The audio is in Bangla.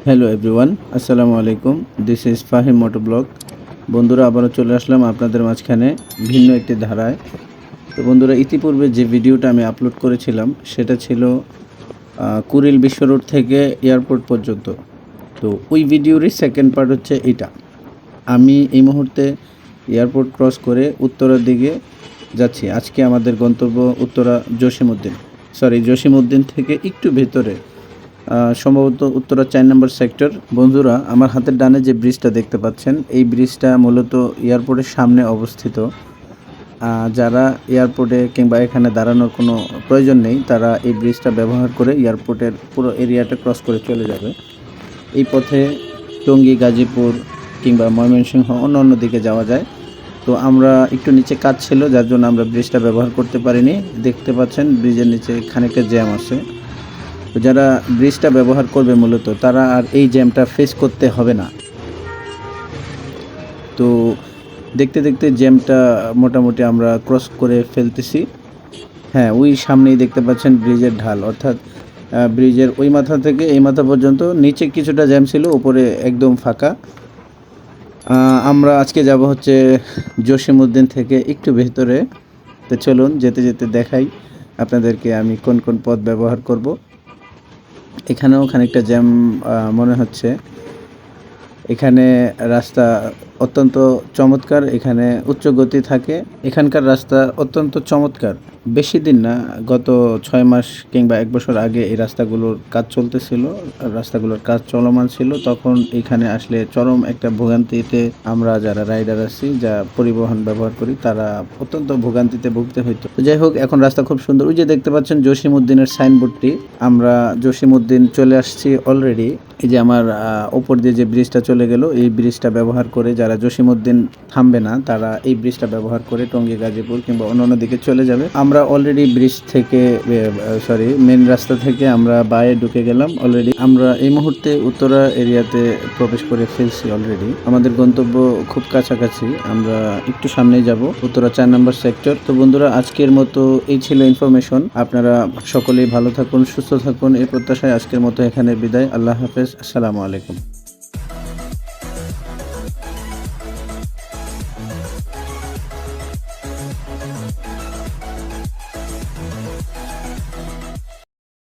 হ্যালো এভরিওয়ান, আসসালামু আলাইকুম। This is Fahim moto blog. বন্ধুরা, আবারও চলে আসলাম আপনাদের মাঝখানে ভিন্ন একটি ধারায়। তো বন্ধুরা, ইতিপূর্বে যে ভিডিওটা আমি আপলোড করেছিলাম সেটা ছিল কুড়িল বিশ্ব রোড থেকে এয়ারপোর্ট পর্যন্ত। তো ওই ভিডিওরই সেকেন্ড পার্ট হচ্ছে এটা। আমি এই মুহূর্তে এয়ারপোর্ট ক্রস করে উত্তরার দিকে যাচ্ছি। আজকে আমাদের গন্তব্য উত্তরা জসিমউদ্দিন থেকে একটু ভেতরে, সম্ভবত উত্তরা 4 নম্বর সেক্টর। বন্ধুরা, আমার হাতের ডানে যে ব্রিজটা দেখতে পাচ্ছেন, এই ব্রিজটা মূলত এয়ারপোর্টের সামনে অবস্থিত। যারা এয়ারপোর্টে কিংবা এখানে দাঁড়ানোর কোনো প্রয়োজন নেই, তারা এই ব্রিজটা ব্যবহার করে এয়ারপোর্টের পুরো এরিয়াটা ক্রস করে চলে যাবে। এই পথে টঙ্গী, গাজীপুর কিংবা ময়মনসিংহ অন্য দিকে যাওয়া যায়। তো আমরা একটু নিচে কাজ ছিল, যার জন্য আমরা ব্রিজটা ব্যবহার করতে পারিনি। দেখতে পাচ্ছেন ব্রিজের নিচে খানিকটা জ্যাম আছে। তো যারা ব্রিজটা ব্যবহার করবে মূলত, তারা আর এই জ্যামটা ফেস করতে হবে না। তো দেখতে দেখতে জ্যামটা মোটামুটি আমরা ক্রস করে ফেলতেছি। হ্যাঁ, ওই সামনেই দেখতে পাচ্ছেন ব্রিজের ঢাল, অর্থাৎ ব্রিজের ওই মাথা থেকে এই মাথা পর্যন্ত নিচে কিছুটা জ্যাম ছিল, উপরে একদম ফাঁকা। আমরা আজকে যাব হচ্ছে জসিমউদ্দিন থেকে একটু ভেতরে। তো চলুন যেতে যেতে দেখাই আপনাদেরকে আমি কোন কোন পথ ব্যবহার করব। এখানেও খানিকটা জ্যাম মনে হচ্ছে। এখানে রাস্তা অত্যন্ত চমৎকার, এখানে উচ্চ গতি থাকে। এখানকার রাস্তা অত্যন্ত চমৎকার। বেশি দিন না, গত 6 মাস কিংবা 1 বছর আগে এই রাস্তাগুলোর কাজ চলতেছিল, রাস্তাগুলোর কাজ চলমান ছিল। তখন এখানে আসলে চরম একটা ভোগান্তিতে আমরা যারা রাইডার আছি, যা পরিবহন ব্যবহার করি, তারা অত্যন্ত ভোগান্তিতে ভুগতে হইতো। তো যাই হোক, এখন রাস্তা খুব সুন্দর। ওই যে দেখতে পাচ্ছেন জসিমউদ্দিনের সাইনবোর্ডটি, আমরা জসিমউদ্দিন চলে আসছি অলরেডি। এই যে আমার ওপর দিয়ে যে ব্রিজটা চলে গেল, এই ব্রিজটা ব্যবহার করে যারা জসিমউদ্দিন থামবে না, তারা এই ব্রিজটা ব্যবহার করে টঙ্গী, গাজীপুর কিংবা অন্যান্য দিকে চলে যাবে। আমরা অলরেডি ব্রিজ থেকে মেন রাস্তা থেকে আমরা বায়ে ঢুকে গেলাম অলরেডি। আমরা এই মুহূর্তে উত্তরা এরিয়াতে প্রবেশ করে ফেলছি অলরেডি। আমাদের গন্তব্য খুব কাছাকাছি, আমরা একটু সামনেই যাব, উত্তরা 4 নম্বর সেক্টর। তো বন্ধুরা, আজকের মতো এই ছিল ইনফরমেশন। আপনারা সকলেই ভালো থাকুন, সুস্থ থাকুন, এই প্রত্যাশায় আজকের মতো এখানে বিদায়। আল্লাহ হাফেজ, আসসালামু আলাইকুম।